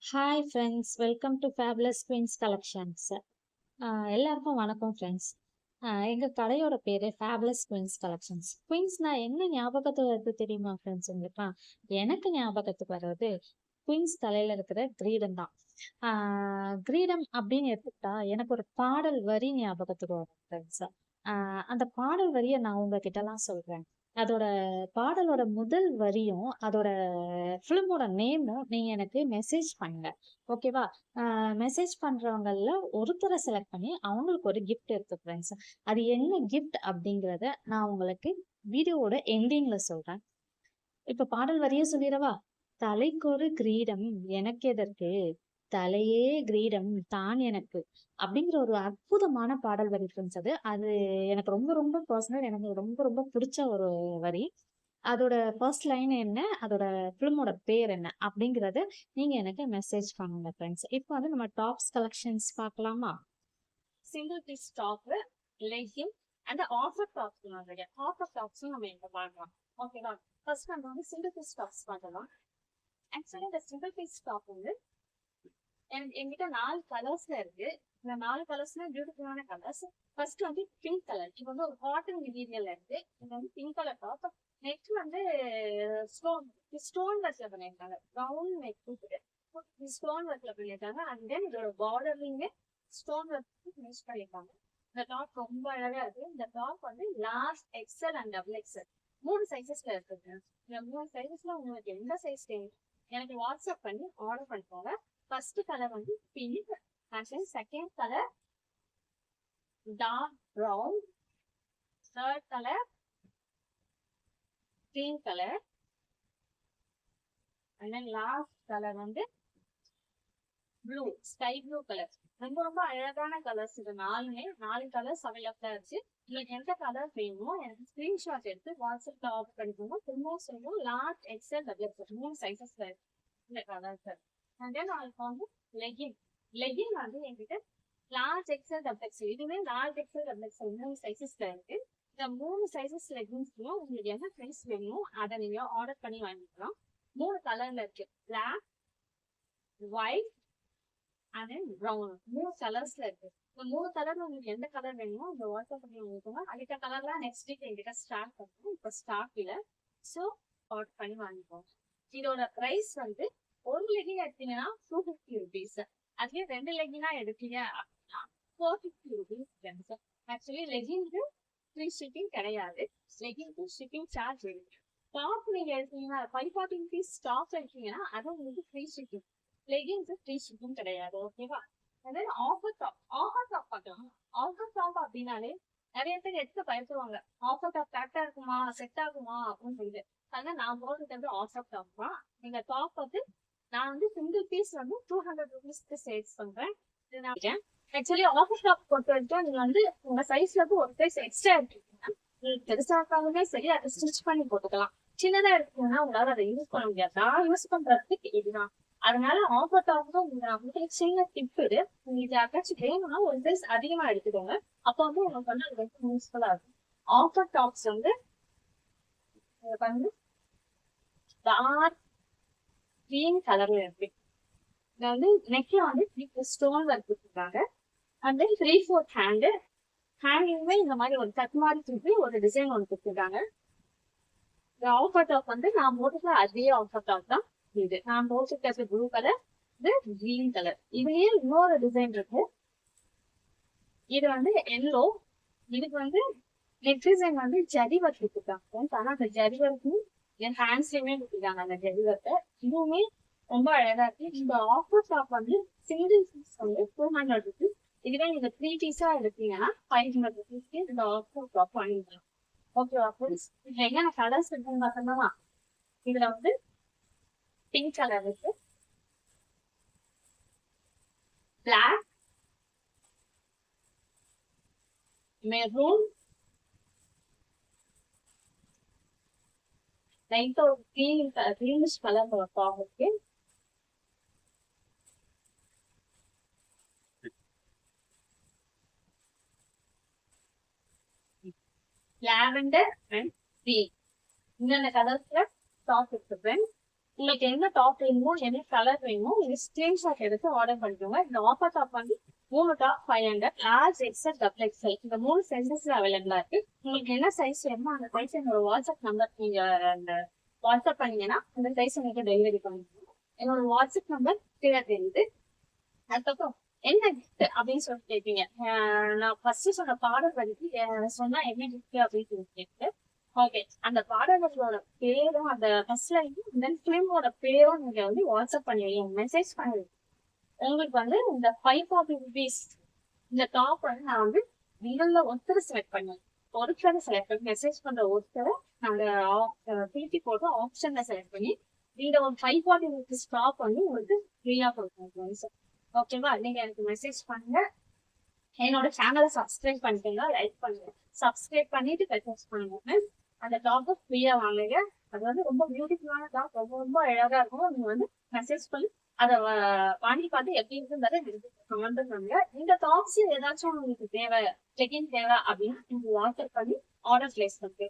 Hi friends, welcome to fabulous queens collections. எல்லாருக்கும் வணக்கம் friends. எங்கள் கடையோட பேர் ஃபேபுலஸ் குயின்ஸ் கலெக்ஷன்ஸ். குயின்ஸ்னா என்ன ஞாபகத்துக்கு வருது தெரியுமா ஃப்ரெண்ட்ஸ் உங்களுக்கு? எனக்கு ஞாபகத்துக்கு வர்றது குயின்ஸ் தலையில் இருக்கிற கிரீடம் தான். கிரீடம் அப்படின்னு எடுத்துக்கிட்டா எனக்கு ஒரு பாடல் வரி ஞாபகத்துக்கு வரும் ஃப்ரெண்ட்ஸ். அந்த பாடல் வரியை நான் உங்ககிட்டலாம் சொல்கிறேன். அதோட பாடலோட முதல் வரியும் அதோட ஃபிலிமோட நேமும் நீங்க எனக்கு மெசேஜ் பண்ணுங்க. ஓகேவா? மெசேஜ் பண்றவங்கல்ல ஒருத்தரை செலக்ட் பண்ணி அவங்களுக்கு ஒரு கிஃப்ட் இருக்கு ஃப்ரெண்ட்ஸ். அது என்ன கிஃப்ட் அப்படிங்கிறத நான் உங்களுக்கு வீடியோவோட எண்டிங்ல சொல்றேன். இப்ப பாடல் வரியே சொல்லிடவா? தலைக்கொரு கிரீடம் எனக்கு எதற்கு, தலையே கிரீடம் தான் எனக்கு, அப்படிங்கிற ஒரு அற்புதமான பாடல் வரி ஃப்ரெண்ட்ஸ். அது எனக்கு ரொம்ப ரொம்ப பர்சனல், எனக்கு ரொம்ப ரொம்ப பிடிச்ச ஒரு வரி. அதோட ஃபர்ஸ்ட் லைன் என்ன, அதோட ஃபிலிமோட பேர் என்ன அப்படிங்கறத நீங்க எனக்கு மெசேஜ் பண்ணுங்க ஃப்ரெண்ட்ஸ். இப்போ வந்து நம்ம டாப்ஸ் கலெக்ஷன்ஸ் பார்க்கலாமா? Single piece top, legging and offer tops நிறைய ஆஃபர் டாப்ஸும் நம்ம இங்க பார்க்கலாம். ஓகேவா? ஃபர்ஸ்ட் நம்ம வந்து சிங்கிள் பீஸ் டாப்ஸ் பார்க்கலாம். ஆக்சுவலி இந்த சிங்கிள் பீஸ் டாப் வந்து என்கிட்ட 4 கலர்ஸ்ல இருக்கு. இந்த 4 கலர்ஸ்ல பியூட்டிஃபுல்லான கலர்ஸ். ஃபர்ஸ்ட் வந்து பிங்க் கலர். இது வந்து ஒரு காட்டன் மெட்டீரியல்ல இருக்கு. இது வந்து பிங்க் கலர் டாப். நெக்ஸ்ட் வந்து ஸ்டோன் ஒர்க்ல பண்ணியிருக்காங்க. ப்ரௌன் நெக் ஸ்டோன் ஒர்க்ல பண்ணியிருக்காங்க. அண்ட் தென் இதோட பார்டர்லிங்க ஸ்டோன் ஒர்க் யூஸ் பண்ணியிருக்காங்க. இந்த டாப் ரொம்ப அழகா இருக்கு. இந்த டாப் வந்து large XL and double XL 3 சைசஸ்ல இருக்குங்க. இந்த 3 சைசஸ்ல உங்களுக்கு எந்த சைஸ் வேணும் எனக்கு வாட்ஸ்அப் பண்ணி ஆர்டர் பண்ணிக்கோங்க. ஃபர்ஸ்ட் கலர் வந்து pink, and second colour dark brown, third colour green colour, and then last colour வந்து ப்ளூ, ஸ்கை ப்ளூ கலர். ரொம்ப ரொம்ப அழகான கலர்ஸ். இது 4 கலர்ஸ் அவைலபிளா இருக்கு. உங்களுக்கு எந்த கலர் வேணுமோ எனக்கு ஸ்கிரீன்ஷாட் எடுத்து வாட்ஸ்அப்ல ஆர்டர் பண்ணிக்கோங்க. திரும்பவும் சொல்லுவோம், லார்ஜ் எக்ஸ்எல் டபுள் எக்ஸ்எல் 3 சைசஸ்ல இருக்கு இந்த கலர்ஸ். அண்ட் தென் இப்போ வந்து லெகின் வந்து என்கிட்ட லார்ஜ் எக்ஸ்எல் டபுள் எக்ஸ்எல், இதுவே லார்ஜ் எக்ஸ்எல் டபுள் எக்ஸ்எல் 3 சைசஸ்ல இருக்கு. இந்த 3 சைசஸ் லெகின்ஸ்லயும் உங்களுக்கு என்ன சைஸ் வேணுமோ அதை நீங்க ஆர்டர் பண்ணி வாங்கிக்கலாம். 3 கலர்ல இருக்கு. Black, white and then brown. 3 கலர்ஸ்ல இருக்கு. இந்த 3 கலர்ல உங்களுக்கு எந்த கலர் வேணுமோ அந்த வாட்ஸ்அப் பண்ணி வாங்கிக்கோங்க. அடுத்த கலர்லாம் நெக்ஸ்ட் வீக் என்கிட்ட ஸ்டார்ட் பண்ணுவோம். இப்போ ஸ்டாக் இல்லை. ஸோ ஆர்டர் பண்ணி வாங்கிக்கோங்க. இதோட ப்ரைஸ் வந்து ஒரு லெகின் எடுத்தீங்கன்னா 250 rupees. அதுவே 2 லெகினா எடுத்தீங்க அப்படின்னா 450 rupees. ஆக்சுவலி லெகின்க்கு ஃப்ரீ ஷிப்பிங் கிடையாது. லெகின்க்கு ஷிப்பிங் சார்ஜ் இருக்கு. டாப் நீங்க எடுத்தீங்கன்னா 540 rupees டாப் எடுத்தீங்கன்னா அது உங்களுக்கு ஃப்ரீ ஷிப்பிங். லெகின்க்கு ஃப்ரீ ஷிப்பிங் கிடையாது. ஓகேவா? அதாவது ஆஃபர் டாப் பார்க்கலாம். ஆஃபர் டாப் அப்படின்னாலே நிறைய பேர் எடுத்து பயப்படுவாங்க. ஆஃபர் டாப் கரெக்டா இருக்குமா, செட் ஆகுமா அப்படின்னு சொல்லிட்டு. அதனால நான் போடுறது வந்து ஆஃபர் டாப் தான். நீங்க டாப் வந்து நான் வந்து சிங்கிள் பீஸ் வந்து 200 rupeesக்கு சேல்ஸ் பண்றேன். இது நான் ஆக்சுவலி ஆஃபர் டாப் பொறுத்த வரைக்கும் நீங்க வந்து உங்க சைஸ்ல இருந்து ஒரு சைஸ் எக்ஸ்ட்ரா எடுத்துக்கிட்டீங்கன்னா பெருசா இருக்காலுமே சரி அதை ஸ்டிச் பண்ணி போட்டுக்கலாம். சின்னதா எடுத்தீங்கன்னா உங்களால அதை யூஸ் பண்ண முடியாது. நான் யூஸ் பண்றதுக்கு இதுதான். அதனால ஆஃபர் டாப் தான் உங்களுக்கு சின்ன டிப். இது உங்களுக்கு யாருக்காச்சும் வேணும்னா ஒரு சைஸ் அதிகமா எடுத்துக்கோங்க. அப்போ வந்து உங்களுக்கு வந்து அது ரொம்ப யூஸ்ஃபுல்லா இருக்கும். ஆஃபர் டாப்ஸ் வந்து டார்க் கிரீன் கலர்ல இருக்கு. இதை வந்து நெக்ல வந்து ஸ்டோன் ஒர்க் கொடுத்துருக்காங்க. அண்ட் தென் 3/4 ஹேண்டுமே இந்த மாதிரி ஒரு கட் மாதிரி திருப்பி ஒரு டிசைன் ஒன்று கொடுத்துருக்காங்க. இந்த ஆஃபர் டாப் வந்து நான் போட்டுக்க அதே ஆஃபர் டாப் தான் இது. நான் போட்டுக்கிறது ப்ளூ கலர், இது கிரீன் கலர். இதுலயே இன்னொரு டிசைன் இருக்கு. இது வந்து எல்லோ. இதுக்கு வந்து நெக் டிசைன் வந்து ஜரி ஒர்க் கொடுத்துருக்காங்க. ஆனா அந்த ஜரி ஒர்க்கு என் ஹேண்ட்ஸ்லயுமே கொடுத்துருக்காங்க அந்த ஜரி ஒர்க்கை. இதுவுமே ரொம்ப அழகா இருக்கு. இந்த ஆஃபர் டாப் வந்து சிங்கிள் பீஸ் வந்து 200 rupees. இதுவே நீங்க 3 பீஸா எடுத்தீங்கன்னா 500 rupeesக்கு இந்த ஆஃபர் டாப் வாங்கிக்கலாம். ஓகேவா ஃப்ரெண்ட்ஸ்? இதுல என்னென்ன கலர்ஸ் இருக்குன்னு பார்த்தோம்னா இதுல வந்து பிங்க் கலர் இருக்கு, பிளாக், மெரூன், லைட்டா ஒரு கிரீனிஷ் கலர் ஒரு டாப் இருக்கு, லாவெண்டர் அண்ட் கிரீன். இந்த கலர்ஸ்ல டாப் இருக்கு. உங்களுக்கு என்ன டாப் வேணுமோ என்ன கலர் வேணுமோ நீங்க ஸ்கிரீன்ஷாட் எடுத்து ஆர்டர் பண்ணிக்கோங்க. இந்த ஆஃபர் டாப் வந்து 3 top 500, large XL double XL இந்த 3 சைஸஸ்ல அவைலபிளா இருக்கு. உங்களுக்கு என்ன சைஸ் வேணுமோ அந்த சைஸ் என்னோட வாட்ஸ்அப் நம்பர் நீங்க அந்த வாட்ஸ்அப் பண்ணீங்கன்னா அந்த சைஸ் உங்களுக்கு டெலிவரி பண்ணிடுவோம். என்னோட வாட்ஸ்அப் நம்பர் கீழே தெரியுது. அதுக்கப்புறம் என்ன கிஃப்ட் அப்படின்னு சொல்லி கேட்பீங்க. நான் ஃபர்ஸ்ட் சொன்ன பாடல் வரிக்கு சொன்னா என்ன கிஃப்ட் அப்படின்னு சொல்லி கேட்டு ஓகே அந்த பாடல்களோட பேரும் அந்த ஃபர்ஸ்ட் லைனும் தென் ஃபிலிமோட பேரும் நீங்க வந்து வாட்ஸ்அப் பண்ணுவீங்க, மெசேஜ் பண்ணுவீங்க. உங்களுக்கு வந்து இந்த 540 ருபீஸ் இந்த டாப் வந்து நான் வந்து உங்கள ஒருத்தர் செலக்ட் பண்ணுவேன். ஒருத்தரை செலக்ட் பண்ணி மெசேஜ் பண்ற ஒருத்தரை நாங்க பிடி போட்டு ஆப்ஷன்ல செலக்ட் பண்ணி இந்த ஒரு 540 ருபீஸ் டாப் வந்து உங்களுக்கு ஃப்ரீயா கொடுப்போம். ஓகேவா? நீங்க எனக்கு மெசேஜ் பண்ணுங்க. என்னோட சேனலை சப்ஸ்கிரைப் பண்ணிக்கோங்க, லைக் பண்ணுங்க. சப்ஸ்கிரைப் பண்ணிட்டு மெசேஜ் பண்ணுங்க. அந்த டாப் ஃப்ரீயா வாங்குங்க. அது வந்து ரொம்ப பியூட்டிஃபுல்லான டாப், ரொம்ப ரொம்ப அழகா இருக்கும். நீங்க வந்து மெசேஜ் பண்ணி அதை வாங்கி பார்த்து எப்படி இருக்குன்றதை கமெண்ட் பண்ணுங்க. இந்த டாப்ஸ் ஏதாச்சும் உங்களுக்கு தேவை, செக் இன் தேவை அப்படின்னா நீங்க வாட்ஸ்அப் பண்ணி ஆர்டர் பிளேஸ் பண்ணுங்க.